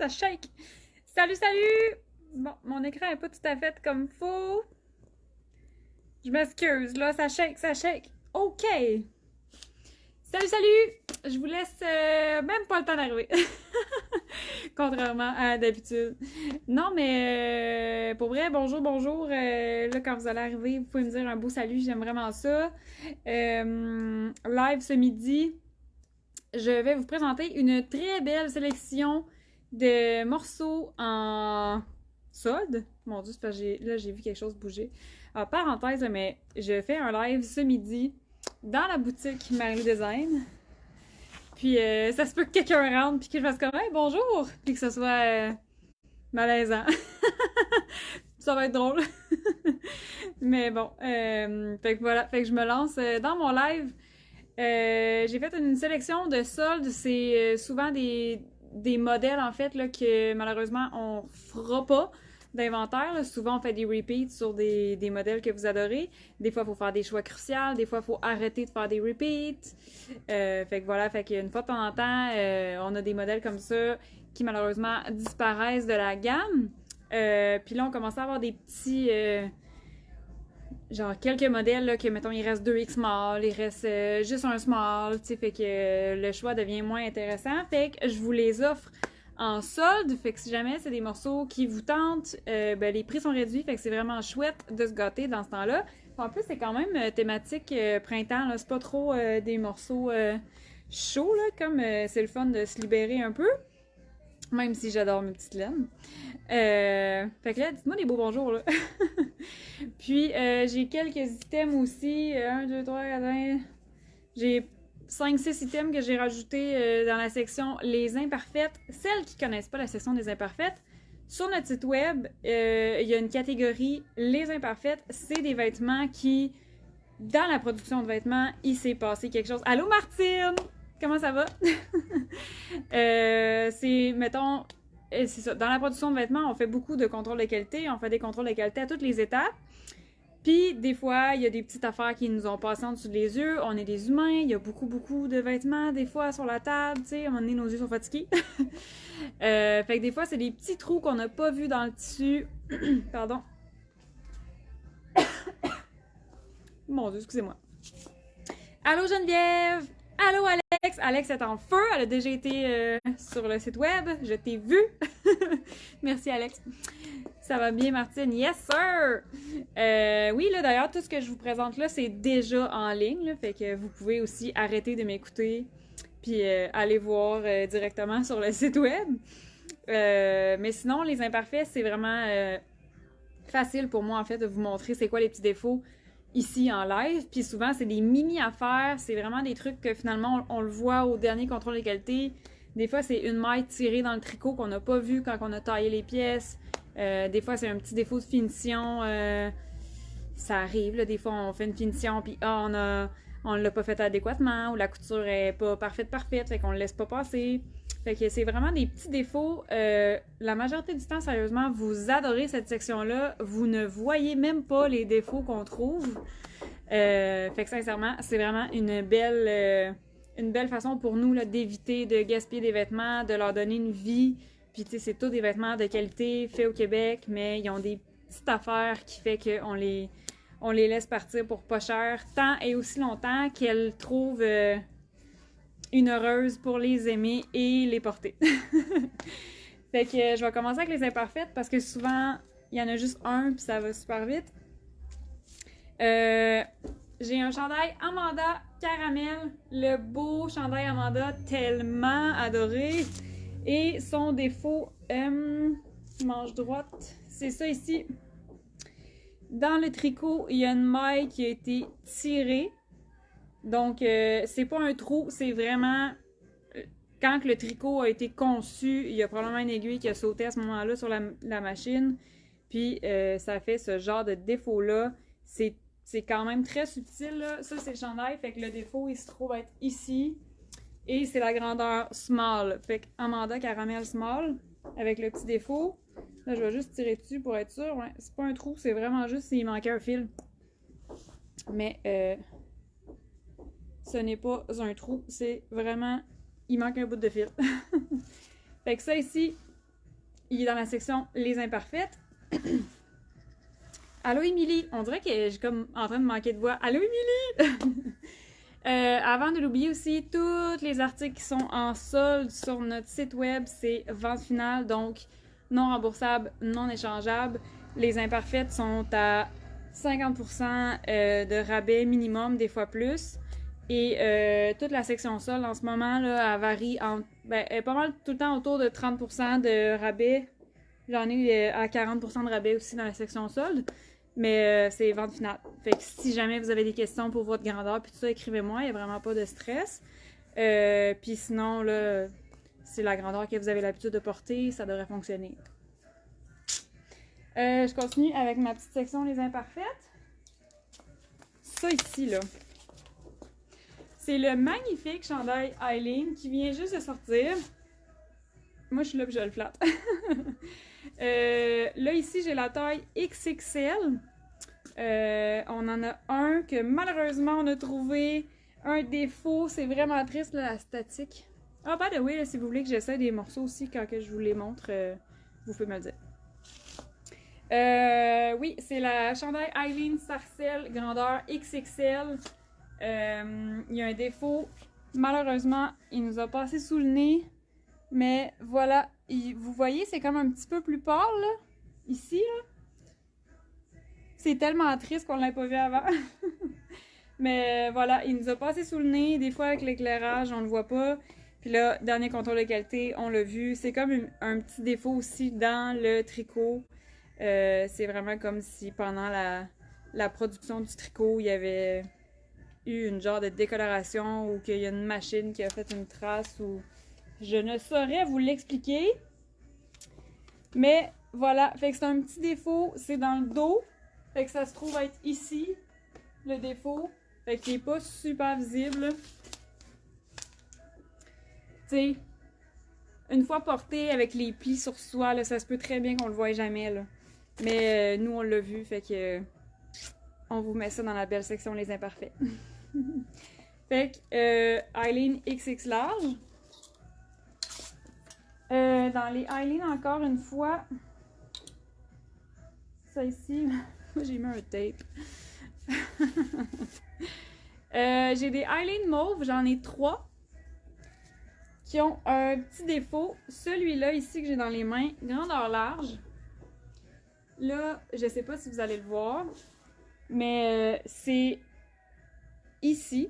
Ça shake! Salut, salut! Bon, mon écran est pas tout à fait comme faut. Je m'excuse, là, ça shake, ça shake. OK! Salut, salut! Je vous laisse même pas le temps d'arriver. Contrairement à d'habitude. Non, mais pour vrai, bonjour, bonjour. Là, quand vous allez arriver, vous pouvez me dire un beau salut, j'aime vraiment ça. Live ce midi, je vais vous présenter une très belle sélection de morceaux en solde. Mon Dieu, c'est parce que là, j'ai vu quelque chose bouger. Alors, parenthèse, mais je fais un live ce midi dans la boutique Marie Design. Puis, ça se peut que quelqu'un rentre puis que je fasse comme hey, bonjour! Puis que ce soit malaisant. Ça va être drôle. Mais bon, fait que voilà, fait que je me lance dans mon live. J'ai fait une sélection de soldes. C'est souvent des modèles, en fait, là, que malheureusement, on fera pas d'inventaire. Là. Souvent, on fait des repeats sur des modèles que vous adorez. Des fois, il faut faire des choix cruciaux. Des fois, il faut arrêter de faire des repeats. Fait que voilà, fait qu'une fois de temps en temps, on a des modèles comme ça qui, malheureusement, disparaissent de la gamme. Puis là, on commence à avoir des petits... genre quelques modèles là, que mettons il reste 2X small, il reste juste un small, tu sais, fait que le choix devient moins intéressant. Fait que je vous les offre en solde, fait que si jamais c'est des morceaux qui vous tentent, ben les prix sont réduits, fait que c'est vraiment chouette de se gâter dans ce temps-là. En plus, c'est quand même thématique printemps, là, c'est pas trop des morceaux chauds, là, comme c'est le fun de se libérer un peu. Même si j'adore mes petites laines. Fait que là, dites-moi des beaux bonjours, là. Puis, j'ai quelques items aussi. 1, 2, 3, 4, 5. J'ai 5-6 items que j'ai rajoutés dans la section Les Imparfaites. Celles qui connaissent pas la section des Imparfaites, sur notre site web, il y a une catégorie Les Imparfaites. C'est des vêtements qui, dans la production de vêtements, il s'est passé quelque chose. Allô, Martine! Comment ça va? C'est, mettons, c'est ça. Dans la production de vêtements, on fait beaucoup de contrôles de qualité. On fait des contrôles de qualité à toutes les étapes. Puis, des fois, il y a des petites affaires qui nous ont passé en dessous des yeux. On est des humains. Il y a beaucoup, beaucoup de vêtements, des fois, sur la table. Tu sais, à un moment donné, nos yeux sont fatigués. Fait que des fois, c'est des petits trous qu'on n'a pas vus dans le tissu. Pardon. Mon Dieu, excusez-moi. Allô, Geneviève! Allô Alex! Alex est en feu, elle a déjà été sur le site web, je t'ai vu! Merci Alex! Ça va bien Martine? Yes sir! Oui, là d'ailleurs, tout ce que je vous présente là, c'est déjà en ligne, là, fait que vous pouvez aussi arrêter de m'écouter puis aller voir directement sur le site web. Mais sinon, les imparfaits, c'est vraiment facile pour moi en fait de vous montrer c'est quoi les petits défauts ici en live, puis souvent c'est des mini-affaires, c'est vraiment des trucs que finalement on le voit au dernier contrôle de qualité. Des fois c'est une maille tirée dans le tricot qu'on n'a pas vu quand on a taillé les pièces. Des fois c'est un petit défaut de finition. Ça arrive, là, des fois on fait une finition puis on l'a pas fait adéquatement ou la couture est pas parfaite, fait qu'on le laisse pas passer. Fait que c'est vraiment des petits défauts. La majorité du temps, sérieusement, vous adorez cette section-là. Vous ne voyez même pas les défauts qu'on trouve. Fait que sincèrement, c'est vraiment une belle façon pour nous là, d'éviter de gaspiller des vêtements, de leur donner une vie. Puis tu sais, c'est tous des vêtements de qualité faits au Québec, mais ils ont des petites affaires qui fait qu'on on les laisse partir pour pas cher, tant et aussi longtemps qu'elles trouvent une heureuse pour les aimer et les porter. Fait que je vais commencer avec les imparfaites parce que souvent, il y en a juste un puis ça va super vite. J'ai un chandail Amanda Caramel, le beau chandail Amanda, tellement adoré. Et son défaut, manche droite, c'est ça ici. Dans le tricot, il y a une maille qui a été tirée. Donc, c'est pas un trou, c'est vraiment... Quand le tricot a été conçu, il y a probablement une aiguille qui a sauté à ce moment-là sur la machine. Puis, ça fait ce genre de défaut-là. C'est quand même très subtil, là. Ça, c'est le chandail. Fait que le défaut, il se trouve être ici. Et c'est la grandeur small. Fait que Amanda Caramel Small, avec le petit défaut. Là, je vais juste tirer dessus pour être sûr. Ouais, c'est pas un trou, c'est vraiment juste s'il manquait un fil. Mais, ce n'est pas un trou, c'est vraiment... Il manque un bout de fil. Fait que ça ici, il est dans la section Les imparfaites. Allô, Émilie! On dirait que je suis comme en train de manquer de voix. Allô, Émilie! Avant de l'oublier aussi, tous les articles qui sont en solde sur notre site web, c'est vente finale, donc non remboursable, non échangeable. Les imparfaites sont à 50% de rabais minimum, des fois plus. Et toute la section solde en ce moment, là, elle varie elle est pas mal tout le temps autour de 30% de rabais. J'en ai à 40% de rabais aussi dans la section solde. Mais c'est vente finale. Fait que si jamais vous avez des questions pour votre grandeur puis tout ça, écrivez-moi, il n'y a vraiment pas de stress. Puis sinon, là, c'est la grandeur que vous avez l'habitude de porter, ça devrait fonctionner. Je continue avec ma petite section Les imparfaites. Ça ici, là. C'est le magnifique chandail Eileen qui vient juste de sortir. Moi, je suis là puis je le flatte. Là, ici, j'ai la taille XXL. On en a un que malheureusement, on a trouvé un défaut. C'est vraiment triste, là, la statique. Ah, by the way, là, si vous voulez que j'essaie des morceaux aussi quand que je vous les montre, vous pouvez me le dire. Oui, c'est la chandail Eileen Sarcelle, grandeur XXL. Il y a un défaut. Malheureusement, il nous a passé sous le nez. Mais voilà, vous voyez, c'est comme un petit peu plus pâle, là. Ici, là. C'est tellement triste qu'on l'a pas vu avant. Mais voilà, il nous a passé sous le nez. Des fois, avec l'éclairage, on le voit pas. Puis là, dernier contrôle de qualité, on l'a vu. C'est comme un petit défaut aussi dans le tricot. C'est vraiment comme si pendant la production du tricot, il y avait eu une genre de décoloration ou qu'il y a une machine qui a fait une trace ou... Je ne saurais vous l'expliquer. Mais voilà, fait que c'est un petit défaut, c'est dans le dos. Fait que ça se trouve être ici, le défaut. Fait qu'il n'est pas super visible. Tu sais, une fois porté avec les plis sur soi, là, ça se peut très bien qu'on le voie jamais, là. Mais nous, on l'a vu, fait que on vous met ça dans la belle section Les imparfaits. Fait que Eileen XX large. Dans les Eileen, encore une fois, ça ici, moi j'ai mis un tape. J'ai des Eileen mauve, j'en ai 3 qui ont un petit défaut. Celui-là ici que j'ai dans les mains, grandeur large. Là, je sais pas si vous allez le voir, mais c'est ici.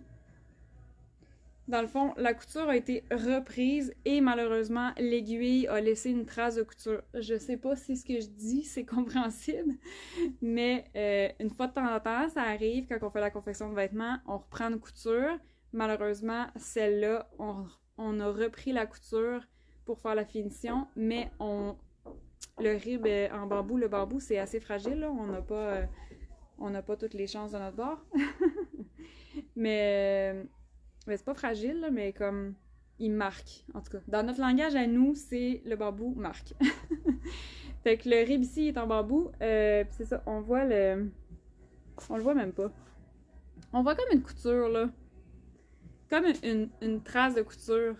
Dans le fond, la couture a été reprise et malheureusement, l'aiguille a laissé une trace de couture. Je sais pas si ce que je dis, c'est compréhensible, mais une fois de temps en temps, ça arrive quand on fait la confection de vêtements, on reprend une couture. Malheureusement, celle-là, on a repris la couture pour faire la finition, mais le rib en bambou, le bambou, c'est assez fragile, là. On n'a pas toutes les chances de notre bord. Mais c'est pas fragile, là, mais comme il marque, en tout cas. Dans notre langage à nous, c'est le bambou marque. Fait que le rib ici est en bambou. Puis c'est ça, on voit on le voit même pas. On voit comme une couture, là. Comme une trace de couture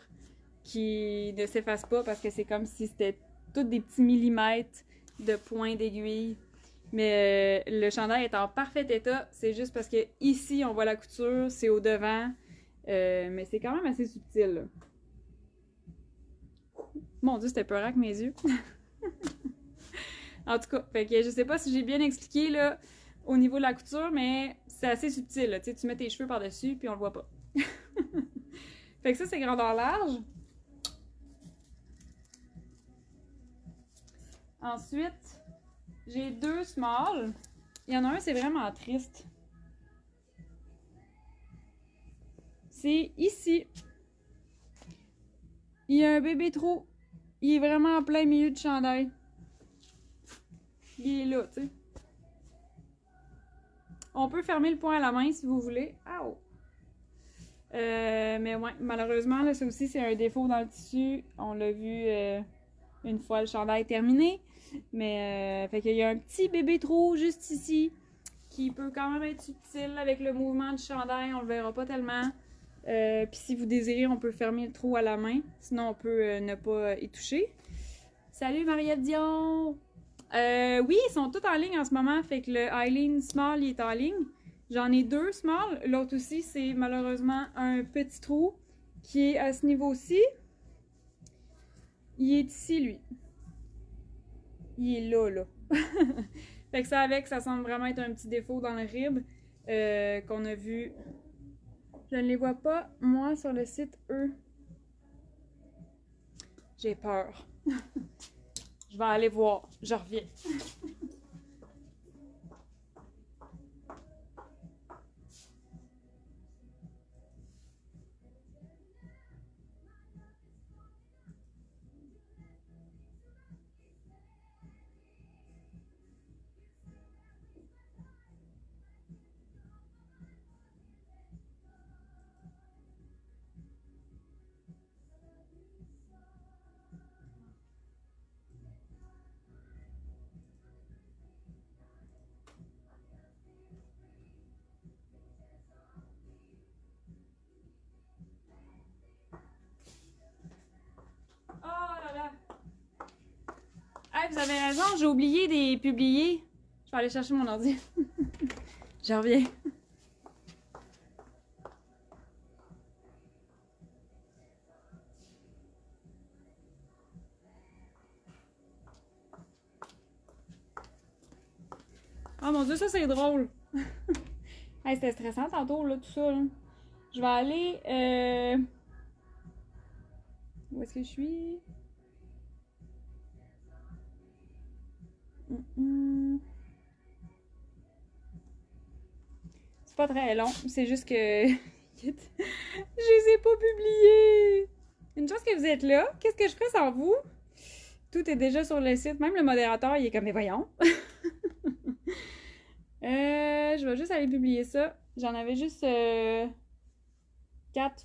qui ne s'efface pas parce que c'est comme si c'était tous des petits millimètres de points d'aiguille. Mais le chandail est en parfait état. C'est juste parce que ici, on voit la couture, c'est au devant. Mais c'est quand même assez subtil, là. Mon Dieu, c'était peurant avec mes yeux. En tout cas, fait que je sais pas si j'ai bien expliqué, là, au niveau de la couture, mais c'est assez subtil, là. Tu sais, tu mets tes cheveux par-dessus, puis on le voit pas. Fait que ça, c'est grandeur large. Ensuite, j'ai 2 small. Il y en a un, c'est vraiment triste. C'est ici. Il y a un bébé trou. Il est vraiment en plein milieu du chandail. Il est là, tu sais. On peut fermer le point à la main si vous voulez. Ow! Mais ouais, malheureusement, là, ça aussi, c'est un défaut dans le tissu. On l'a vu une fois le chandail terminé. Mais, fait qu'il y a un petit bébé trou juste ici qui peut quand même être subtil avec le mouvement du chandail. On le verra pas tellement. Puis si vous désirez, on peut fermer le trou à la main. Sinon, on peut ne pas y toucher. Salut Marielle Dion! Oui, ils sont tous en ligne en ce moment, fait que le Eileen Small, il est en ligne. J'en ai deux Small, l'autre aussi, c'est malheureusement un petit trou qui est à ce niveau-ci. Il est ici, lui. Il est là, là. Fait que ça avec, ça semble vraiment être un petit défaut dans le rib qu'on a vu. Je ne les vois pas, moi, sur le site, eux. J'ai peur. Je vais aller voir. Je reviens. Oh là là! Hey, vous avez raison, j'ai oublié de les publier. Je vais aller chercher mon ordi. Je reviens. Oh mon dieu, ça c'est drôle! Hey, c'était stressant tantôt, là, tout ça. Là. Je vais aller. Où est-ce que je suis? C'est pas très long, c'est juste que. Je les ai pas publiés! Une chance que vous êtes là. Qu'est-ce que je ferais sans vous? Tout est déjà sur le site. Même le modérateur, il est comme, mais voyons! Je vais juste aller publier ça. J'en avais juste 4,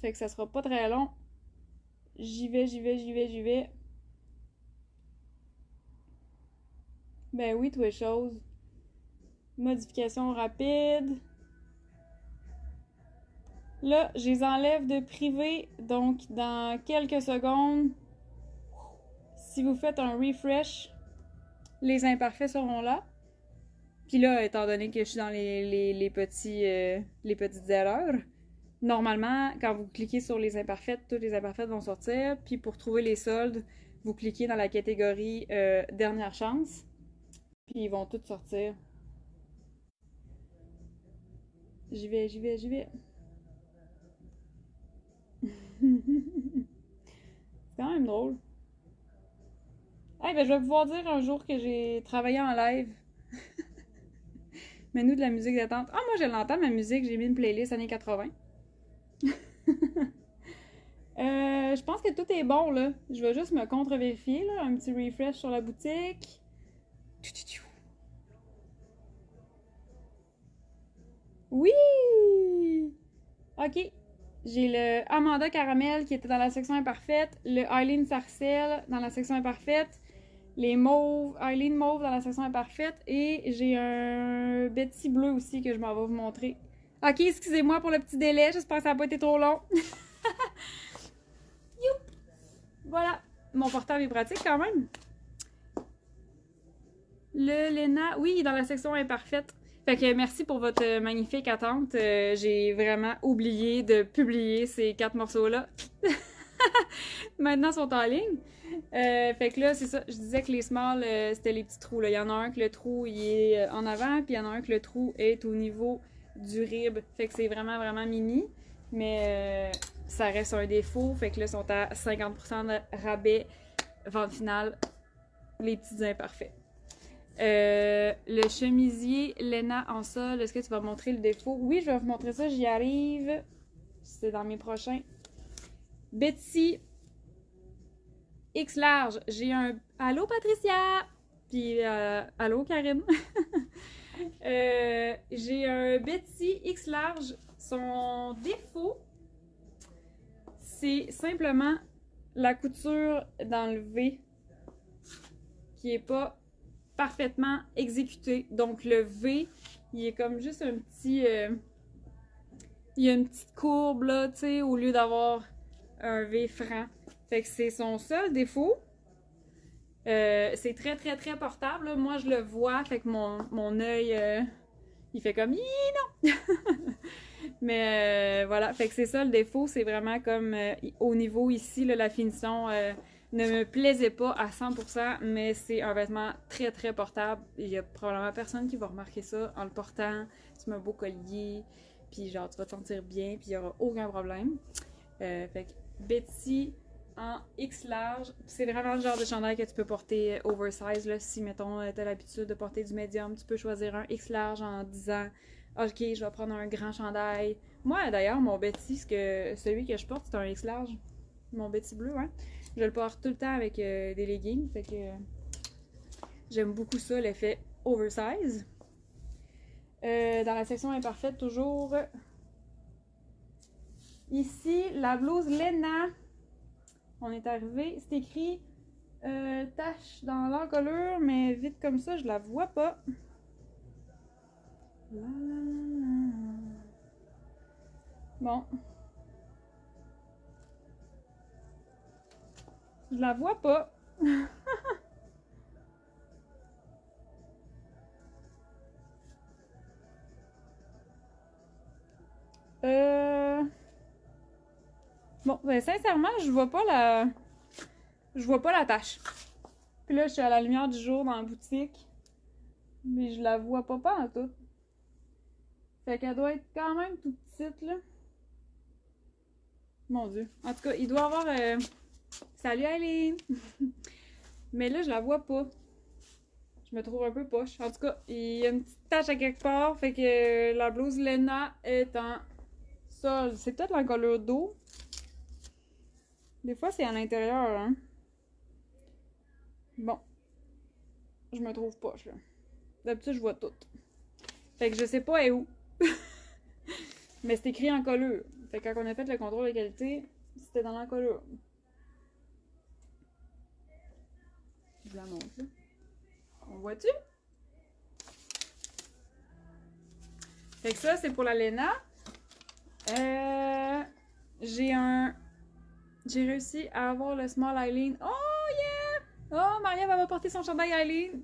fait que ça sera pas très long. J'y vais. Ben oui, toutes les choses. Modification rapide. Là, je les enlève de privé, donc dans quelques secondes, si vous faites un refresh, les imparfaits seront là. Puis là, étant donné que je suis dans les petites erreurs, normalement, quand vous cliquez sur les imparfaits, tous les imparfaits vont sortir. Puis pour trouver les soldes, vous cliquez dans la catégorie dernière chance. Puis ils vont tous sortir. J'y vais. C'est quand même drôle. Eh ben, je vais pouvoir dire un jour que j'ai travaillé en live. Mets-nous de la musique d'attente. Ah, moi, je l'entends, ma musique. J'ai mis une playlist années 80. Je pense que tout est bon, là. Je vais juste me contre-vérifier, là. Un petit refresh sur la boutique. Oui! OK. J'ai le Amanda Caramel qui était dans la section imparfaite, le Eileen Sarcelle dans la section imparfaite, les mauves, Eileen Mauve dans la section imparfaite, et j'ai un Betsy bleu aussi que je m'en vais vous montrer. Ok, excusez-moi pour le petit délai, j'espère que ça n'a pas été trop long. Youp! Voilà, mon portable est pratique quand même. Le Lena, oui, dans la section imparfaite. Fait que merci pour votre magnifique attente. J'ai vraiment oublié de publier ces 4 morceaux-là. Maintenant, ils sont en ligne. Fait que là, c'est ça. Je disais que les small, c'était les petits trous. Là. Il y en a un que le trou il est en avant, puis il y en a un que le trou est au niveau du rib. Fait que c'est vraiment, vraiment mini. Mais ça reste un défaut. Fait que là, ils sont à 50% de rabais. Vente finale. Les petits imparfaits. Le chemisier Lena en sol, est-ce que tu vas montrer le défaut? Oui, je vais vous montrer ça, j'y arrive. C'est dans mes prochains. Betsy X large, j'ai un... Allô Patricia! Puis, allô Karine? J'ai un Betsy X large. Son défaut, c'est simplement la couture dans le V qui est pas parfaitement exécuté. Donc le V, il est comme juste un petit... il y a une petite courbe là, tu sais, au lieu d'avoir un V franc. Fait que c'est son seul défaut. C'est très, très, très portable. Là. Moi, je le vois, fait que mon œil, il fait comme « Hi, non! » Mais voilà, fait que c'est ça le défaut, c'est vraiment comme au niveau ici, là, la finition ne me plaisait pas à 100%, mais c'est un vêtement très, très portable. Il y a probablement personne qui va remarquer ça en le portant. Tu mets un beau collier, puis genre, tu vas te sentir bien, puis il n'y aura aucun problème. Fait que Betty en X large, c'est vraiment le genre de chandail que tu peux porter oversize, là. Si, mettons, tu as l'habitude de porter du médium, tu peux choisir un X large en disant OK, je vais prendre un grand chandail. Moi, d'ailleurs, mon Betty, celui que je porte, c'est un X large. Mon Betty bleu, hein. Je le porte tout le temps avec des leggings, fait que j'aime beaucoup ça, l'effet oversize. Dans la section imparfaite, toujours. Ici, la blouse Lena. On est arrivé, c'est écrit tache dans l'encolure, mais vite comme ça, je la vois pas. La, la, la, la. Bon. Je la vois pas. Bon, ben sincèrement, je vois pas la tache. Puis là, je suis à la lumière du jour dans la boutique. Mais je la vois pas en tout. Fait qu'elle doit être quand même toute petite, là. Mon Dieu. En tout cas, il doit avoir... Salut, Aileen! Mais là, je la vois pas. Je me trouve un peu poche. En tout cas, il y a une petite tache à quelque part. Fait que la blouse Lena est en sol. C'est peut-être l'encolure d'eau. Des fois, c'est à l'intérieur, hein. Bon. Je me trouve poche, là. D'habitude, je vois tout. Fait que je sais pas où. Mais c'est écrit en colure. Fait que quand on a fait le contrôle de qualité, c'était dans l'encolure. Je la montre, là. On voit-tu? Fait que ça, c'est pour la Lena. J'ai réussi à avoir le small Aileen. Oh yeah! Oh, Maria va porter son chandail Aileen.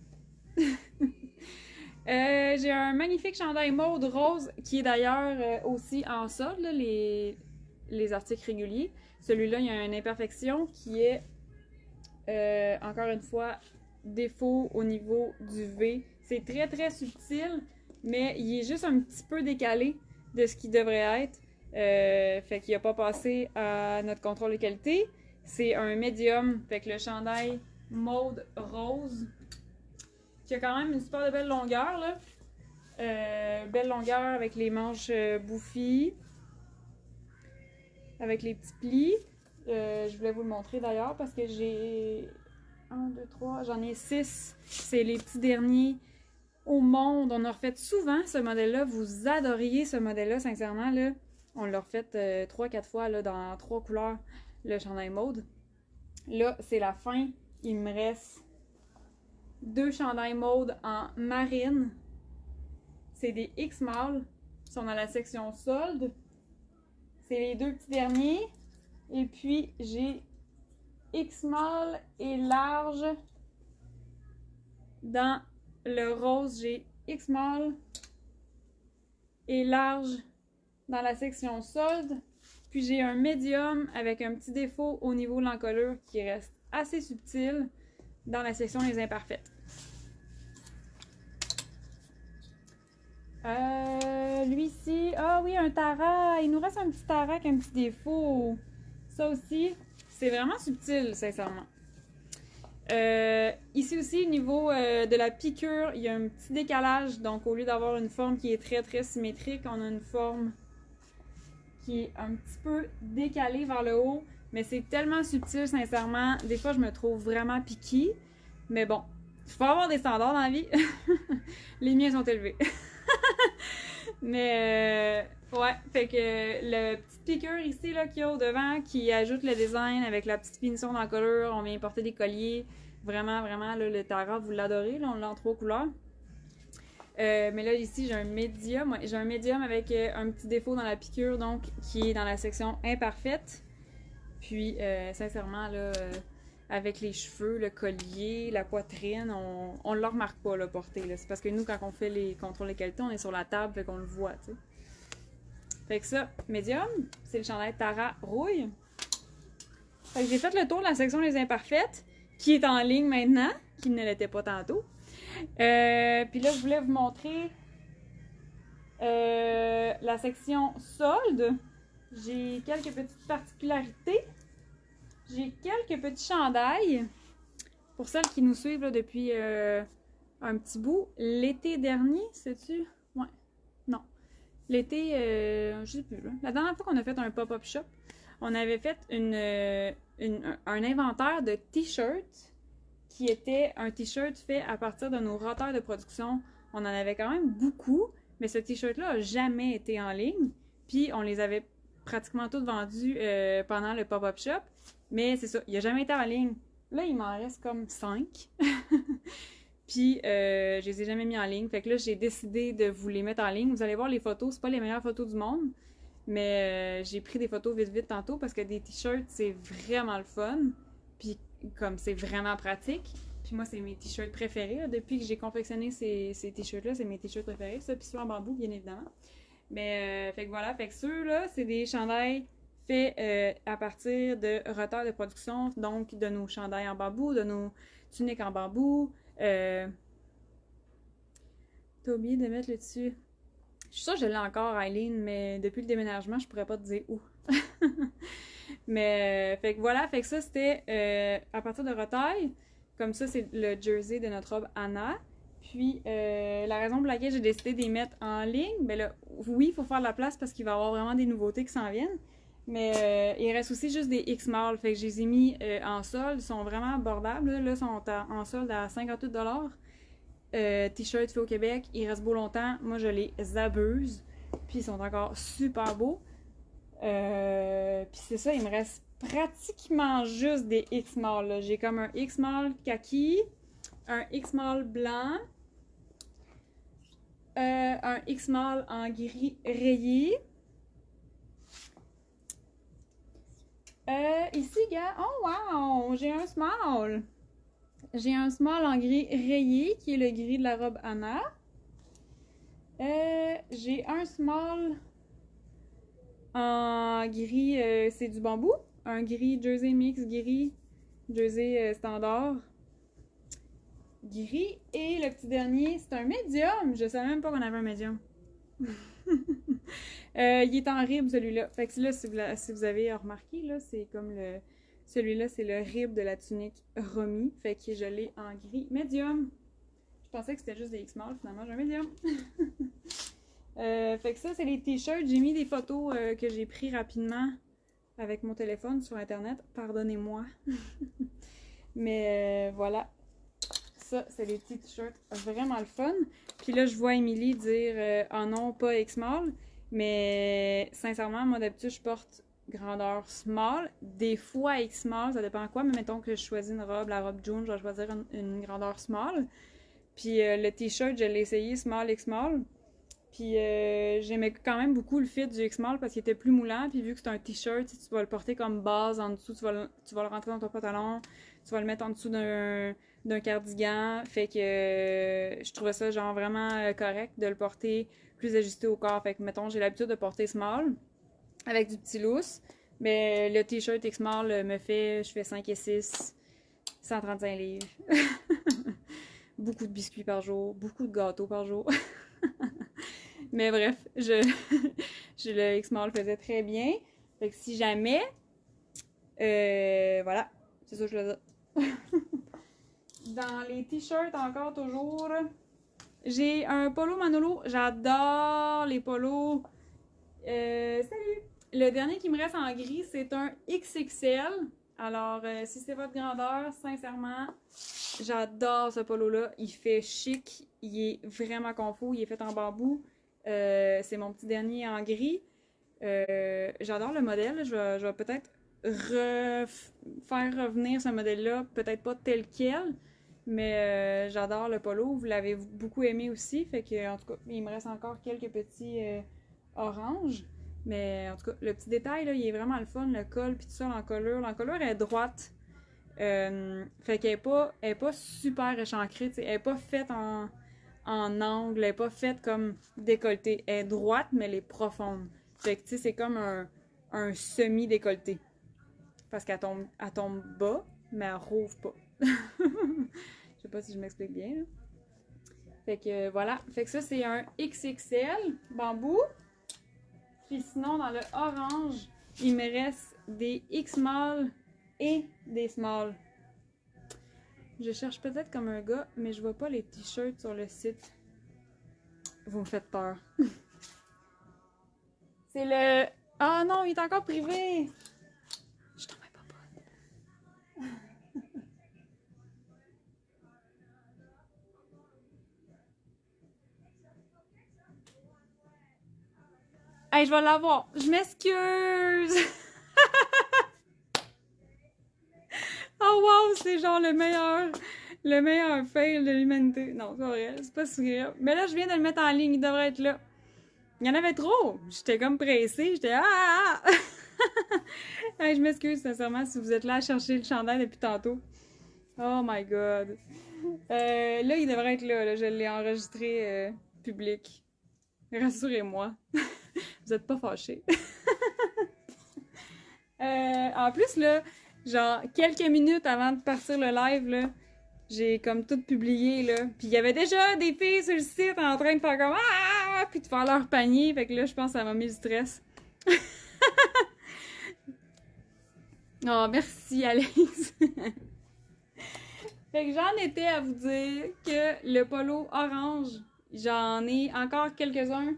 J'ai un magnifique chandail maude rose qui est d'ailleurs aussi en solde, là, les articles réguliers. Celui-là, il y a une imperfection qui est, encore une fois, défaut au niveau du V. C'est très très subtil, mais il est juste un petit peu décalé de ce qu'il devrait être. Fait qu'il n'a pas passé à notre contrôle de qualité. C'est un médium, fait que le chandail maude rose, qui a quand même une super de belle longueur, là. Belle longueur avec les manches bouffies, avec les petits plis. Je voulais vous le montrer d'ailleurs parce que j'ai 1, 2, 3, j'en ai 6. C'est les petits derniers au monde. On a refait souvent ce modèle-là. Vous adoriez ce modèle-là, sincèrement, là. On l'a refait 3-4 fois là, dans 3 couleurs, le chandail maude. Là, c'est la fin. Il me reste 2 chandails maude en marine. C'est des X-Mall. Ils sont dans la section solde. C'est les 2 petits derniers. Et puis, j'ai X-Mall et large. Dans le rose, j'ai X-Mall et large dans la section solde. Puis j'ai un médium avec un petit défaut au niveau de l'encolure qui reste assez subtil dans la section les imparfaites. Lui-ci, ah oui, un Tara. Il nous reste un petit Tara avec un petit défaut. Ça aussi, c'est vraiment subtil, sincèrement. Ici aussi, au niveau de la piqûre, il y a un petit décalage. Donc, au lieu d'avoir une forme qui est très, très symétrique, on a une forme qui est un petit peu décalée vers le haut. Mais c'est tellement subtil, sincèrement. Des fois, je me trouve vraiment piquée. Mais bon, il faut avoir des standards dans la vie. Les miens sont élevés. Mais ouais, fait que le petit piqueur ici là qu'il y a au devant qui ajoute le design avec la petite finition d'encolure, on vient porter des colliers, vraiment vraiment là, le Tara vous l'adorez, là on l'a en 3 couleurs. Mais là ici j'ai un médium, ouais, j'ai un médium avec un petit défaut dans la piqûre donc qui est dans la section imparfaite. Puis sincèrement là avec les cheveux, le collier, la poitrine, on le remarque pas, là, porter, là. C'est parce que nous, quand on fait les contrôles de qualité, on est sur la table, fait qu'on le voit, tu sais. Fait que ça, médium, c'est le chandail Tara Rouille. Fait que j'ai fait le tour de la section Les Imparfaites, qui est en ligne maintenant, qui ne l'était pas tantôt. Puis là, je voulais vous montrer la section solde. J'ai quelques petites particularités. J'ai quelques petits chandails. Pour celles qui nous suivent là, depuis un petit bout. L'été dernier, sais-tu? Ouais. Non. L'été, je sais plus. Là. La dernière fois qu'on a fait un pop-up shop, on avait fait un inventaire de t-shirts qui était un t-shirt fait à partir de nos roteurs de production. On en avait quand même beaucoup, mais ce t-shirt-là n'a jamais été en ligne. Puis on les avait pratiquement tous vendus pendant le pop-up shop. Mais c'est ça, il n'a jamais été en ligne. Là, il m'en reste comme 5. Puis je les ai jamais mis en ligne. Fait que là, j'ai décidé de vous les mettre en ligne. Vous allez voir les photos, c'est pas les meilleures photos du monde. Mais j'ai pris des photos vite tantôt parce que des t-shirts, c'est vraiment le fun. Puis comme c'est vraiment pratique. Puis moi, c'est mes t-shirts préférés. Là. Depuis que j'ai confectionné ces t-shirts-là, c'est mes t-shirts préférés. Ça, puis ceux en bambou, bien évidemment. Mais fait que voilà, fait que ceux-là, c'est des chandails faits à partir de roteurs de production. Donc, de nos chandails en bambou, de nos tuniques en bambou. T'as oublié de mettre le dessus. Je suis sûre que je l'ai encore, Eileen, mais depuis le déménagement, je pourrais pas te dire où. Mais, fait que voilà, fait que ça, c'était à partir de retail. Comme ça, c'est le jersey de notre robe Anna. Puis, la raison pour laquelle j'ai décidé de les mettre en ligne, ben là, oui, il faut faire de la place parce qu'il va y avoir vraiment des nouveautés qui s'en viennent. Mais il reste aussi juste des X-Mall. Fait que je les ai mis en solde. Ils sont vraiment abordables. Là, ils sont en solde à 58$. T-shirt fait au Québec. Ils restent beaux longtemps. Moi, je les abuse. Puis, ils sont encore super beaux. Puis c'est ça, il me reste pratiquement juste des X-Mall. J'ai comme un X-Mall kaki, un X-Mall blanc, un X-Mall en gris rayé. Ici, gars, oh wow, j'ai un small. J'ai un small en gris rayé, qui est le gris de la robe Anna. J'ai un small en gris, c'est du bambou. Un gris jersey mix, gris, jersey standard, gris. Et le petit dernier, c'est un médium. Je savais même pas qu'on avait un médium. Il est en rib, celui-là. Fait que là, si vous avez remarqué, là, c'est comme le... Celui-là, c'est le rib de la tunique Romy. Fait que je l'ai en gris médium. Je pensais que c'était juste des X-Mall. Finalement, j'ai un médium. Fait que ça, c'est les t-shirts. J'ai mis des photos que j'ai pris rapidement avec mon téléphone sur Internet. Pardonnez-moi. Mais voilà. Ça, c'est les petits t-shirts vraiment le fun. Puis là, je vois Émilie dire « Oh non, pas X-Small ». Mais sincèrement, moi, d'habitude, je porte grandeur small. Des fois X-Small, ça dépend quoi. Mais mettons que je choisis une robe, la robe jaune, je vais choisir une grandeur small. Puis le t-shirt, je l'ai essayé small, X-Small. Puis j'aimais quand même beaucoup le fit du X-Small parce qu'il était plus moulant. Puis vu que c'est un t-shirt, tu vas le porter comme base en dessous, tu vas le rentrer dans ton pantalon, tu vas le mettre en dessous d'un cardigan. Fait que je trouvais ça genre vraiment correct de le porter plus ajusté au corps. Fait que mettons, j'ai l'habitude de porter small avec du petit lousse. Mais le t-shirt X-Small me fait, je fais 5 et 6, 135 livres. Beaucoup de biscuits par jour, beaucoup de gâteaux par jour. Mais bref, le X-Mall faisait très bien. Fait que si jamais, voilà, c'est ça que je le dis. Dans les t-shirts encore toujours, j'ai un polo Manolo. J'adore les polos. Salut! Le dernier qui me reste en gris, c'est un XXL. Alors, si c'est votre grandeur, sincèrement, j'adore ce polo-là. Il fait chic, il est vraiment confort, il est fait en bambou. C'est mon petit dernier en gris. J'adore le modèle. Je vais peut-être faire revenir ce modèle-là, peut-être pas tel quel, mais j'adore le polo. Vous l'avez beaucoup aimé aussi, fait que en tout cas, il me reste encore quelques petits oranges. Mais en tout cas, le petit détail, là, il est vraiment le fun, le col, puis tout ça, l'encolure. L'encolure est droite. Fait qu'elle est pas super échancrée, t'sais. Elle est pas faite en angle, elle est pas faite comme décolletée. Elle est droite, mais elle est profonde. Fait que, tu sais, c'est comme un semi-décolleté. Parce elle tombe bas, mais elle rouvre pas. Je sais pas si je m'explique bien, là. Fait que voilà. Fait que ça, c'est un XXL bambou. Puis sinon, dans le orange, il me reste des X-Small et des Small. Je cherche peut-être comme un gars, mais je vois pas les t-shirts sur le site. Vous me faites peur. C'est le... Ah non, il est encore privé! Je t'en mets pas bonne. Hey, je vais l'avoir. Je m'excuse! Oh wow, c'est genre le meilleur fail de l'humanité. Non, c'est pas vrai, c'est pas si grave. Mais là, je viens de le mettre en ligne, il devrait être là. Il y en avait trop! J'étais comme pressée, j'étais ah! Hey, je m'excuse sincèrement si vous êtes là à chercher le chandail depuis tantôt. Oh my god. Là, il devrait être là, je l'ai enregistré public. Rassurez-moi. Vous êtes pas fâchés. En plus, là, genre, quelques minutes avant de partir le live, là, j'ai comme tout publié, là. Puis il y avait déjà des filles sur le site en train de faire comme ah! Puis de faire leur panier. Fait que là, je pense que ça m'a mis le stress. Oh, merci, Alex. Fait que j'en étais à vous dire que le polo orange, j'en ai encore quelques-uns.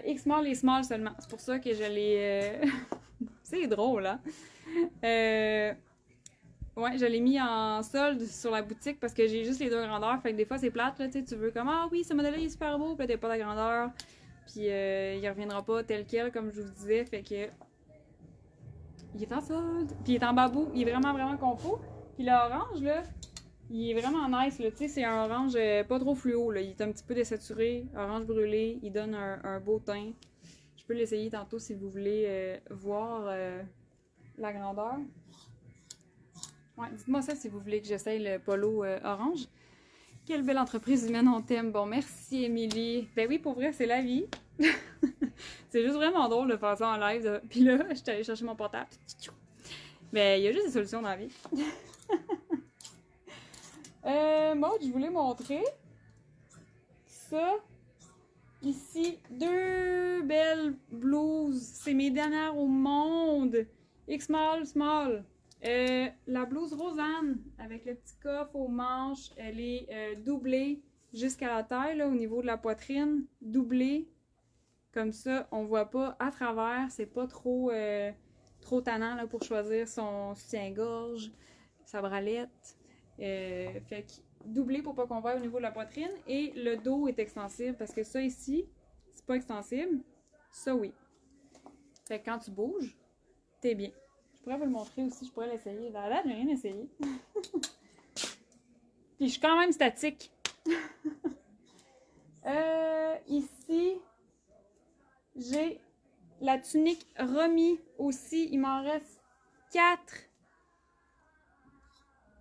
X-Small et Small seulement. C'est pour ça que je l'ai... C'est drôle, hein? Ouais, je l'ai mis en solde sur la boutique parce que j'ai juste les deux grandeurs. Fait que des fois, c'est plate, là, tu veux comme « Ah oui, ce modèle-là, il est super beau. » Puis là, t'as pas la grandeur. Puis il reviendra pas tel quel, comme je vous disais. Fait que... Il est en solde. Puis il est en babou. Il est vraiment, vraiment confort. Puis l'orange, là, il est vraiment nice, là. Tu sais, c'est un orange pas trop fluo, là. Il est un petit peu désaturé. Orange brûlé. Il donne un beau teint. Je peux l'essayer tantôt si vous voulez voir la grandeur. Ouais, dites-moi ça si vous voulez que j'essaye le polo orange. Quelle belle entreprise humaine on t'aime. Bon, merci, Émilie. Ben oui, pour vrai, c'est la vie. C'est juste vraiment drôle de faire ça en live. Puis là, je suis allée chercher mon portable. Mais il y a juste des solutions dans la vie. Bon, je voulais montrer ça. Ici, deux belles blouses. C'est mes dernières au monde. X-Small, Small. La blouse Rosanne, avec le petit coffre aux manches, elle est doublée jusqu'à la taille, là, au niveau de la poitrine. Doublée. Comme ça, on voit pas à travers. C'est pas trop tannant là, pour choisir son soutien-gorge, sa bralette. Fait que doublé pour pas qu'on voie au niveau de la poitrine. Et le dos est extensible parce que ça ici, c'est pas extensible. Ça, oui. Fait que quand tu bouges, t'es bien. Je pourrais vous le montrer aussi, je pourrais l'essayer. Là, j'ai rien essayé. Puis je suis quand même statique. Ici, j'ai la tunique remis aussi. Il m'en reste 4.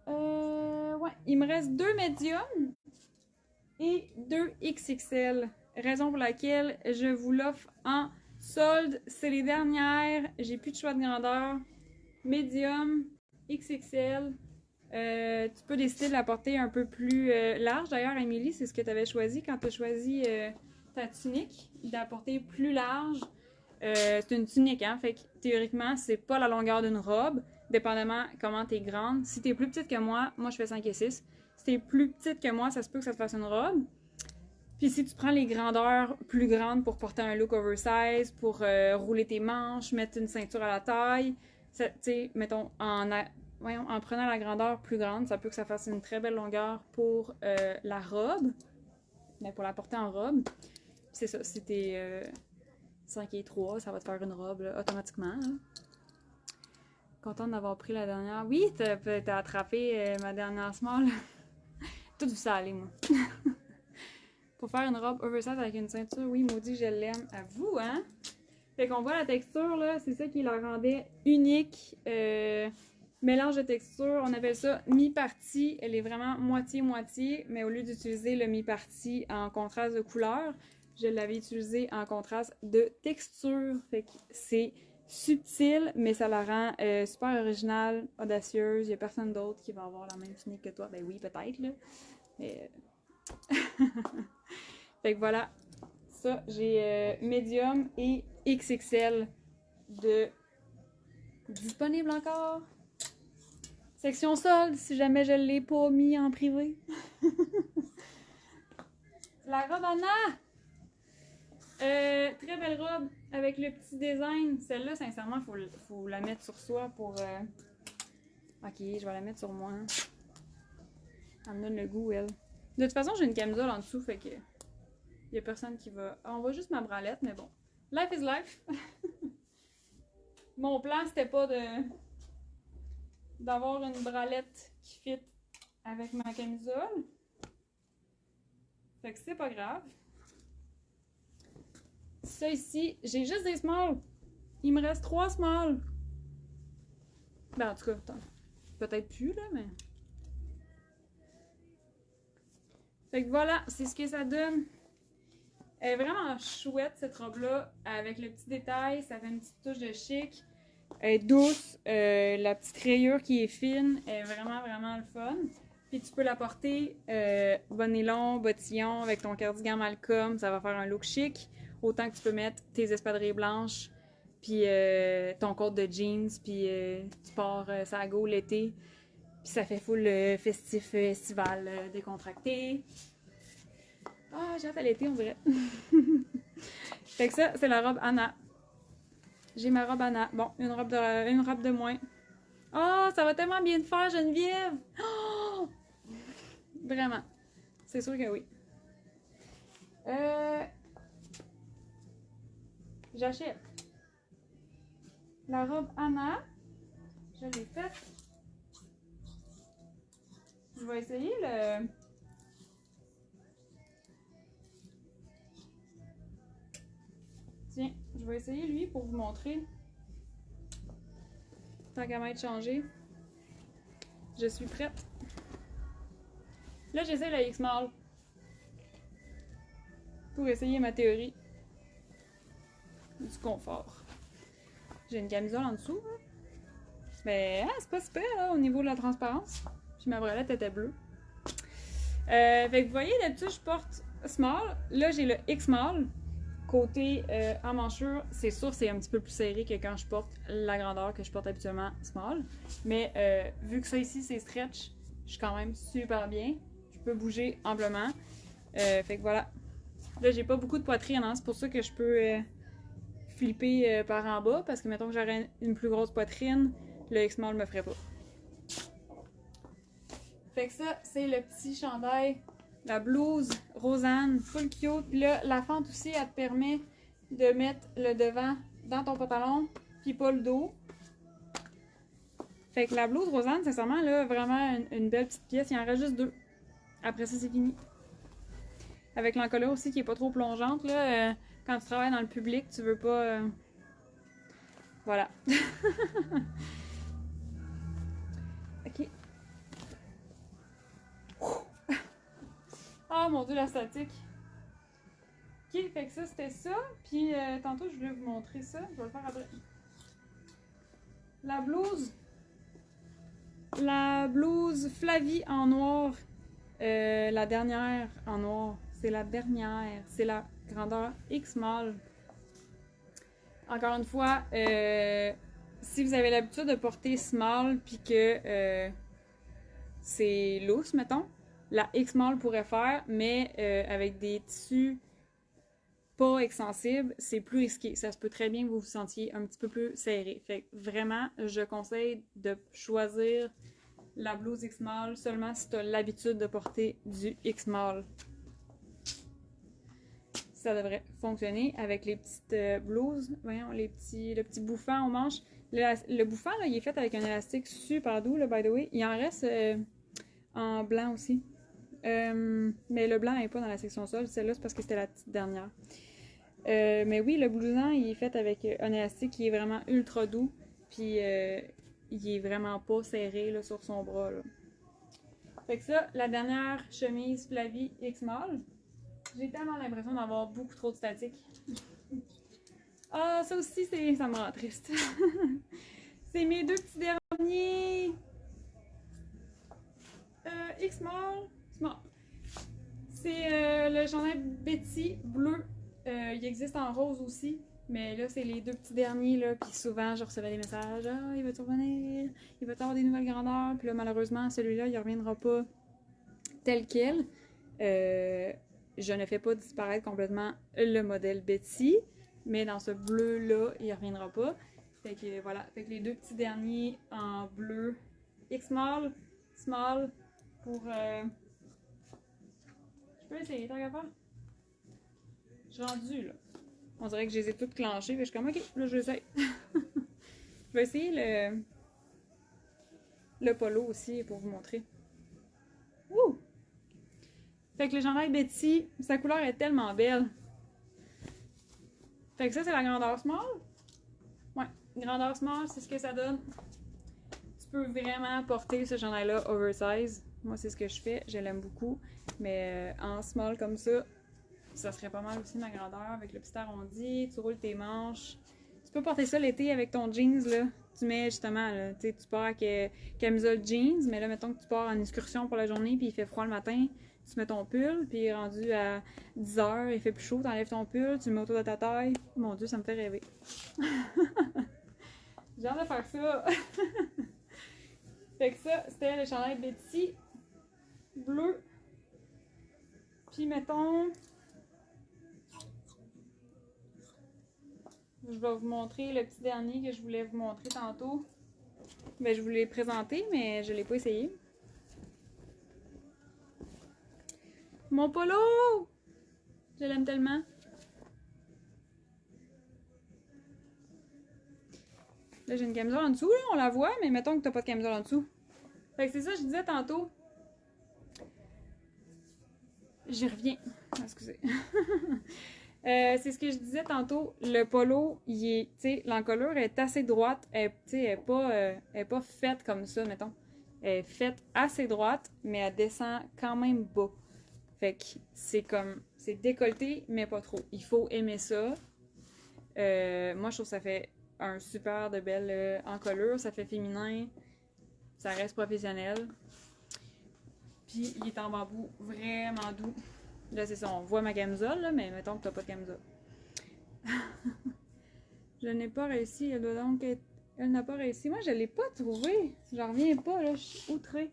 Ouais, il me reste 2 médiums et 2 XXL. Raison pour laquelle je vous l'offre en solde. C'est les dernières. J'ai plus de choix de grandeur. Médium, XXL. Tu peux décider de la porter un peu plus large. D'ailleurs, Émilie, c'est ce que tu avais choisi quand tu as choisi ta tunique, de la porter plus large. C'est une tunique, hein? Fait que théoriquement, c'est pas la longueur d'une robe, dépendamment comment t'es grande. Si t'es plus petite que moi je fais 5 et 6. Si t'es plus petite que moi, ça se peut que ça te fasse une robe. Puis si tu prends les grandeurs plus grandes pour porter un look oversize, pour rouler tes manches, mettre une ceinture à la taille, tu sais, mettons, en prenant la grandeur plus grande, ça peut que ça fasse une très belle longueur pour la robe, mais pour la porter en robe. C'est ça, si t'es 5 et 3, ça va te faire une robe là, automatiquement. Hein. Contente d'avoir pris la dernière. Oui, t'as attrapé ma dernière small. Tout ça aller, moi. Pour faire une robe oversize avec une ceinture, oui, maudit, je l'aime. À vous, hein? Fait qu'on voit la texture, là, c'est ça qui la rendait unique. Mélange de texture, on appelle ça mi-parti. Elle est vraiment moitié-moitié, mais au lieu d'utiliser le mi-parti en contraste de couleur, je l'avais utilisé en contraste de texture. Fait que c'est subtil, mais ça la rend super originale, audacieuse. Il n'y a personne d'autre qui va avoir la même technique que toi. Ben oui, peut-être, là. Mais... fait que voilà. Ça, j'ai Medium et XXL de disponible encore. Section solde, si jamais je ne l'ai pas mis en privé. La robe Anna! Très belle robe avec le petit design. Celle-là, sincèrement, faut la mettre sur soi pour... Ok, je vais la mettre sur moi. Elle me donne le goût, elle. De toute façon, j'ai une camisole en dessous, fait que... Y a personne qui va... On voit juste ma bralette, mais bon. Life is life. Mon plan, c'était pas d'avoir une bralette qui fit avec ma camisole. Fait que c'est pas grave. Ça ici, j'ai juste des smalls. Il me reste 3 smalls. Ben en tout cas, attends. Peut-être plus là, mais... Fait que voilà, c'est ce que ça donne. Elle est vraiment chouette cette robe-là, avec le petit détail, ça fait une petite touche de chic. Elle est douce, la petite rayure qui est fine est vraiment, vraiment le fun. Puis tu peux la porter bonnet long, bottillon, avec ton cardigan Malcolm, ça va faire un look chic. Autant que tu peux mettre tes espadrilles blanches, puis ton coat de jeans, puis tu pars ça go l'été. Puis ça fait full festif, estival, décontracté. Ah, j'ai hâte à l'été, on dirait. Fait que ça, c'est la robe Anna. J'ai ma robe Anna. Bon, une robe de moins. Oh, ça va tellement bien te faire, Geneviève! Oh! Vraiment. C'est sûr que oui. J'achète la robe Anna. Je l'ai faite. Je vais essayer le... Tiens, je vais essayer lui pour vous montrer. Tant qu'à m'être changé. Je suis prête. Là, j'essaie la X-Mall. Pour essayer ma théorie. Du confort. J'ai une camisole en dessous. Hein? Mais c'est pas super là, au niveau de la transparence. Puis ma bralette était bleue. Fait que vous voyez, d'habitude, je porte small. Là, j'ai le X-Mall. Côté emmanchure, c'est sûr c'est un petit peu plus serré que quand je porte la grandeur que je porte habituellement small. Mais vu que ça ici c'est stretch, je suis quand même super bien. Je peux bouger amplement. Fait que voilà. Là j'ai pas beaucoup de poitrine, hein? C'est pour ça que je peux flipper par en bas. Parce que mettons que j'aurais une plus grosse poitrine, le X-Mall me ferait pas. Fait que ça, c'est le petit chandail. La blouse Rosanne, full cute. Puis là, la fente aussi, elle te permet de mettre le devant dans ton pantalon, puis pas le dos. Fait que la blouse Rosanne, sincèrement, là, vraiment une belle petite pièce. Il en reste juste 2. Après ça, c'est fini. Avec l'encolure aussi qui est pas trop plongeante, là. Quand tu travailles dans le public, tu veux pas... Voilà. Ok. Oh mon dieu, la statique. Ok, fait que ça, c'était ça. Puis tantôt, je voulais vous montrer ça. Je vais le faire après. La blouse Flavie en noir. La dernière en noir. C'est la dernière. C'est la grandeur X-Mall. Encore une fois, si vous avez l'habitude de porter small puis que c'est loose, mettons, la X-Mall pourrait faire, mais avec des tissus pas extensibles, c'est plus risqué. Ça se peut très bien que vous vous sentiez un petit peu plus serré. Fait que vraiment, je conseille de choisir la blouse X-Mall seulement si tu as l'habitude de porter du X-Mall. Ça devrait fonctionner avec les petites blouses. Voyons, le petit bouffant aux manches. Le bouffant, là, il est fait avec un élastique super doux, là, by the way. Il en reste en blanc aussi. Mais le blanc n'est pas dans la section sol. Celle-là, c'est parce que c'était la petite dernière. Mais oui, le blouson, il est fait avec un élastique qui est vraiment ultra doux. Puis il est vraiment pas serré là, sur son bras. Là. Fait que ça, la dernière chemise Flavie X-Mall. J'ai tellement l'impression d'avoir beaucoup trop de statique. Ah, ça aussi, ça me rend triste. C'est mes deux petits derniers. X-Mall. Small. C'est le chandail Betty bleu. Il existe en rose aussi. Mais là, c'est les deux petits derniers, là. Puis souvent, je recevais des messages. Ah, il va-tu revenir? Il va-tu avoir des nouvelles grandeurs? Puis là, malheureusement, celui-là, il ne reviendra pas tel quel. Je ne fais pas disparaître complètement le modèle Betty. Mais dans ce bleu-là, il ne reviendra pas. Fait que voilà. Fait que les deux petits derniers en bleu X-Small, Small, pour... Je peux essayer, t'as qu'à faire? Je suis rendue, là. On dirait que je les ai toutes clenchées. Fait que je suis comme, ok, là, je l'essaye. Je vais essayer le polo aussi pour vous montrer. Wouh! Fait que le chandail Betty, sa couleur est tellement belle. Fait que ça, c'est la grandeur small. Ouais, grandeur small, c'est ce que ça donne. Tu peux vraiment porter ce chandail-là oversize. Moi, c'est ce que je fais. Je l'aime beaucoup. Mais en small comme ça serait pas mal aussi ma grandeur avec le petit arrondi. Tu roules tes manches. Tu peux porter ça l'été avec ton jeans, là. Tu mets justement, là, tu pars avec camisole jeans, mais là, mettons que tu pars en excursion pour la journée puis il fait froid le matin. Tu mets ton pull, puis rendu à 10 h, il fait plus chaud, t'enlèves ton pull, tu le mets autour de ta taille. Mon Dieu, ça me fait rêver. J'ai hâte de faire ça. Fait que ça, c'était le chandail Betty bleu. Puis mettons... Je vais vous montrer le petit dernier que je voulais vous montrer tantôt. Ben, je vous l'ai présenté, mais je ne l'ai pas essayé. Mon polo! Je l'aime tellement. Là, j'ai une camisole en dessous, là, on la voit, mais mettons que t'as pas de camisole en dessous. Fait que c'est ça que je disais tantôt. J'y reviens. Excusez. C'est ce que je disais tantôt. Le polo, il est, tu sais, l'encolure est assez droite. Elle est pas faite comme ça, mettons. Elle est faite assez droite, mais elle descend quand même bas. Fait que c'est comme, c'est décolleté, mais pas trop. Il faut aimer ça. Moi, je trouve que ça fait un super de belle encolure. Ça fait féminin. Ça reste professionnel. Puis, il est en bambou vraiment doux. Là, c'est ça, on voit ma camisole, là, mais mettons que t'as pas de camisole. Je n'ai pas réussi. Elle doit donc être... Elle n'a pas réussi. Moi, je l'ai pas trouvée. J'en reviens pas, là. Je suis outrée.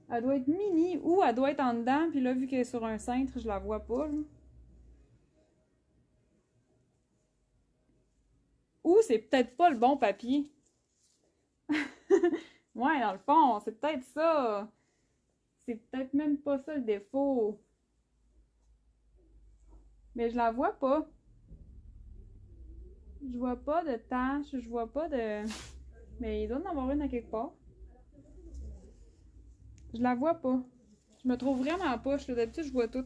Elle doit être mini ou elle doit être en dedans. Puis là, vu qu'elle est sur un cintre, je la vois pas, là. Ou c'est peut-être pas le bon papier. Ouais, dans le fond, c'est peut-être ça. C'est peut-être même pas ça le défaut. Mais je la vois pas. Je vois pas de tache, je vois pas de... Mais il doit en avoir une à quelque part. Je la vois pas. Je me trouve vraiment pas. D'habitude, je vois tout.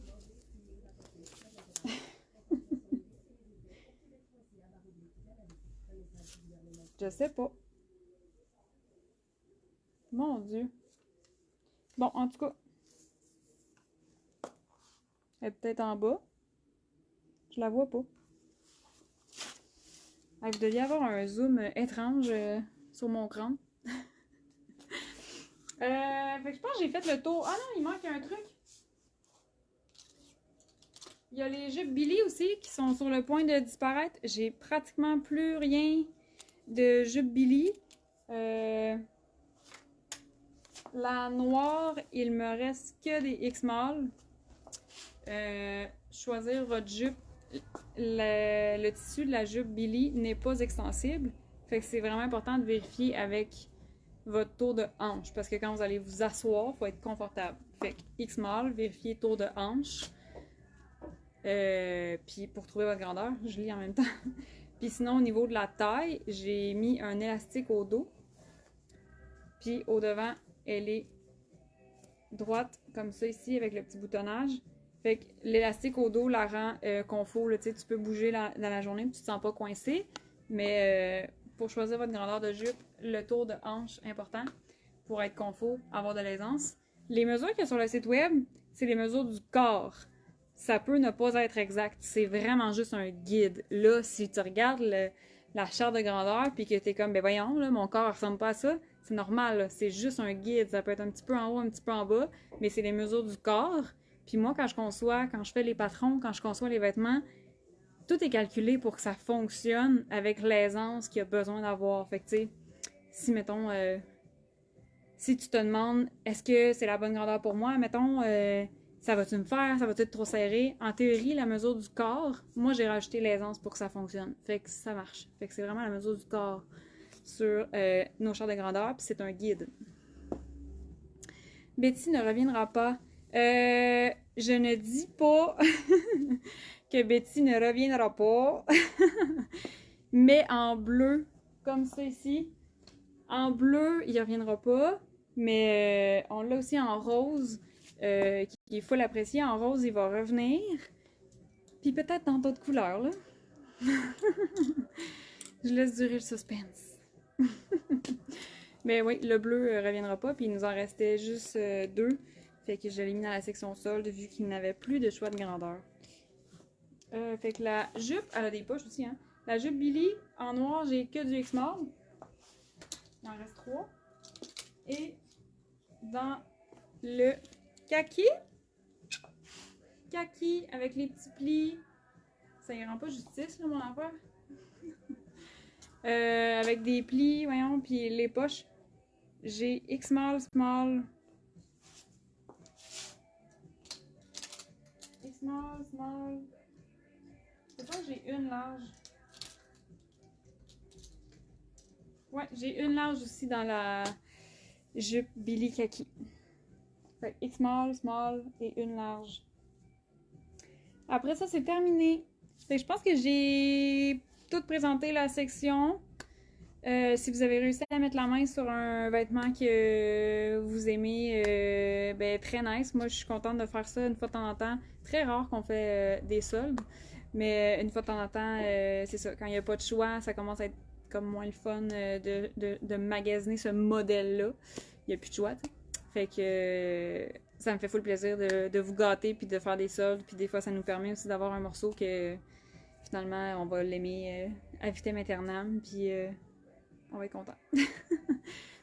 Je sais pas. Mon Dieu. Bon, en tout cas. Elle est peut-être en bas. Je la vois pas. Vous deviez avoir un zoom étrange sur mon crâne. Fait que je pense que j'ai fait le tour. Ah non, il manque un truc. Il y a les jupes Billy aussi qui sont sur le point de disparaître. J'ai pratiquement plus rien de jupes Billy. La noire, il me reste que des X-Mall. Choisir votre jupe. Le tissu de la jupe Billy n'est pas extensible. Fait que c'est vraiment important de vérifier avec votre tour de hanche. Parce que quand vous allez vous asseoir, il faut être confortable. Fait que X-Mall, vérifiez tour de hanche. Puis pour trouver votre grandeur, je lis en même temps. Puis sinon, au niveau de la taille, j'ai mis un élastique au dos. Puis au devant, elle est droite comme ça ici avec le petit boutonnage. Fait que l'élastique au dos la rend confort, là, tu peux bouger dans la journée, puis tu te sens pas coincé. Mais pour choisir votre grandeur de jupe, le tour de hanche important pour être confort, avoir de l'aisance. Les mesures qu'il y a sur le site web, c'est les mesures du corps. Ça peut ne pas être exact. C'est vraiment juste un guide. Là, si tu regardes la charte de grandeur puis que t'es comme, ben voyons, là, mon corps ressemble pas à ça, c'est normal, là. C'est juste un guide. Ça peut être un petit peu en haut, un petit peu en bas, mais c'est les mesures du corps. Puis moi, quand je fais les patrons, quand je conçois les vêtements, tout est calculé pour que ça fonctionne avec l'aisance qu'il y a besoin d'avoir. Fait que, tu sais, si, mettons, si tu te demandes, est-ce que c'est la bonne grandeur pour moi, mettons, ça va-tu me faire, ça va-tu être trop serré? En théorie, la mesure du corps, moi, j'ai rajouté l'aisance pour que ça fonctionne. Fait que ça marche. Fait que c'est vraiment la mesure du corps sur nos chartes de grandeur, puis c'est un guide. Betty ne reviendra pas. Je ne dis pas que Betty ne reviendra pas. Mais en bleu, comme ça ici, en bleu, il ne reviendra pas. Mais on l'a aussi en rose, qui est full apprécié. En rose, il va revenir. Puis peut-être dans d'autres couleurs, là. Je laisse durer le suspense. Mais oui, le bleu reviendra pas. Puis il nous en restait juste deux. Fait que je l'ai mis dans la section solde vu qu'il n'avait plus de choix de grandeur. Fait que la jupe, elle a des poches aussi, hein. La jupe Billy, en noir, j'ai que du X-Small. Il en reste 3. Et dans le kaki avec les petits plis, ça y rend pas justice, là, mon affaire. Avec des plis, voyons, puis les poches, j'ai X-Small, small. X-Small, small. Je sais pas, j'ai une large. Ouais, j'ai une large aussi dans la jupe Billy Kaki. Fait X-Small, small et une large. Après ça, c'est terminé. Fait que je pense que j'ai tout présenté la section. Si vous avez réussi à mettre la main sur un vêtement que vous aimez, ben très nice. Moi, je suis contente de faire ça une fois de temps en temps. Très rare qu'on fait des soldes, mais une fois de temps en temps, c'est ça. Quand il n'y a pas de choix, ça commence à être comme moins le fun de magasiner ce modèle-là. Il n'y a plus de choix, t'sais. Fait que ça me fait full plaisir de vous gâter puis de faire des soldes. Puis des fois, ça nous permet aussi d'avoir un morceau que finalement, on va l'aimer à vitam aeternam. Puis on va être content.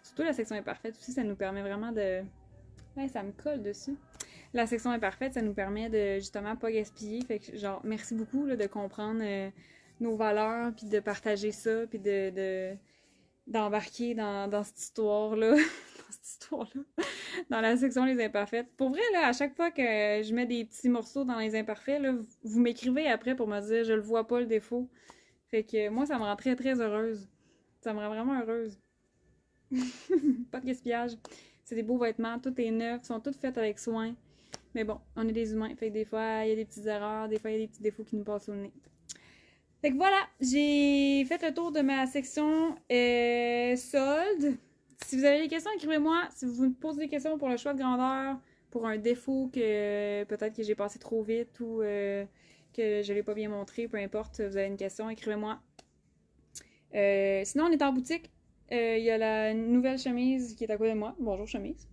Surtout la section imparfaite aussi, ça nous permet vraiment de... Ouais, ça me colle dessus. La section imparfaite, ça nous permet de justement pas gaspiller. Fait que genre, merci beaucoup là, de comprendre nos valeurs, puis de partager ça, puis d'embarquer dans cette histoire-là. Dans cette histoire-là. Dans la section les imparfaites. Pour vrai, là, à chaque fois que je mets des petits morceaux dans les imparfaits, là, vous m'écrivez après pour me dire je le vois pas le défaut. Fait que moi, ça me rend très très heureuse. Ça me rend vraiment heureuse. Pas de gaspillage. C'est des beaux vêtements, tout est neuf, sont toutes faites avec soin. Mais bon, on est des humains, fait que des fois, il y a des petites erreurs, des fois, il y a des petits défauts qui nous passent au nez. Fait que voilà, j'ai fait le tour de ma section solde. Si vous avez des questions, écrivez-moi. Si vous me posez des questions pour le choix de grandeur, pour un défaut que peut-être que j'ai passé trop vite ou que je l'ai pas bien montré, peu importe, vous avez une question, écrivez-moi. Sinon, on est en boutique. Il y a la nouvelle chemise qui est à côté de moi. Bonjour, chemise.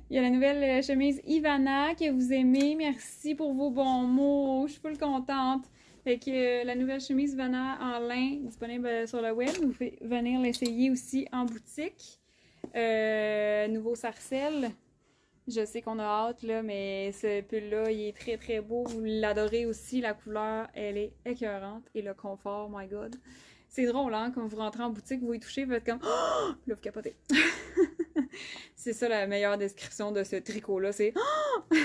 Il y a la nouvelle chemise Ivana que vous aimez. Merci pour vos bons mots. Je suis full contente. Fait que la nouvelle chemise Ivana en lin disponible sur le web. Vous pouvez venir l'essayer aussi en boutique. Nouveau sarcelle. Je sais qu'on a hâte, là, mais ce pull-là, il est très très beau. Vous l'adorez aussi. La couleur, elle est écœurante. Et le confort, my god. C'est drôle, hein, quand vous rentrez en boutique, vous y touchez, vous êtes comme « Oh! » Là, vous capotez. C'est ça la meilleure description de ce tricot-là, c'est « Oh! »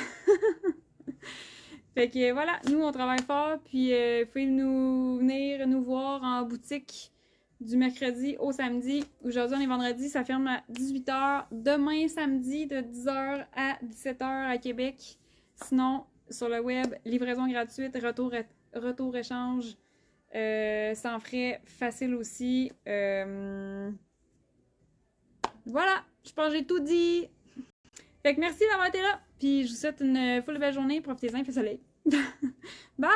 Fait que voilà, nous, on travaille fort, puis vous pouvez venir nous voir en boutique du mercredi au samedi. Aujourd'hui, on est vendredi, ça ferme à 18h. Demain, samedi, de 10h à 17h à Québec. Sinon, sur le web, livraison gratuite, retour-échange. Sans frais, facile aussi. Voilà, je pense que j'ai tout dit. Fait que merci d'avoir été là. Puis Puis je vous souhaite une full belle journée. Profitez-en, il fait soleil. Bye!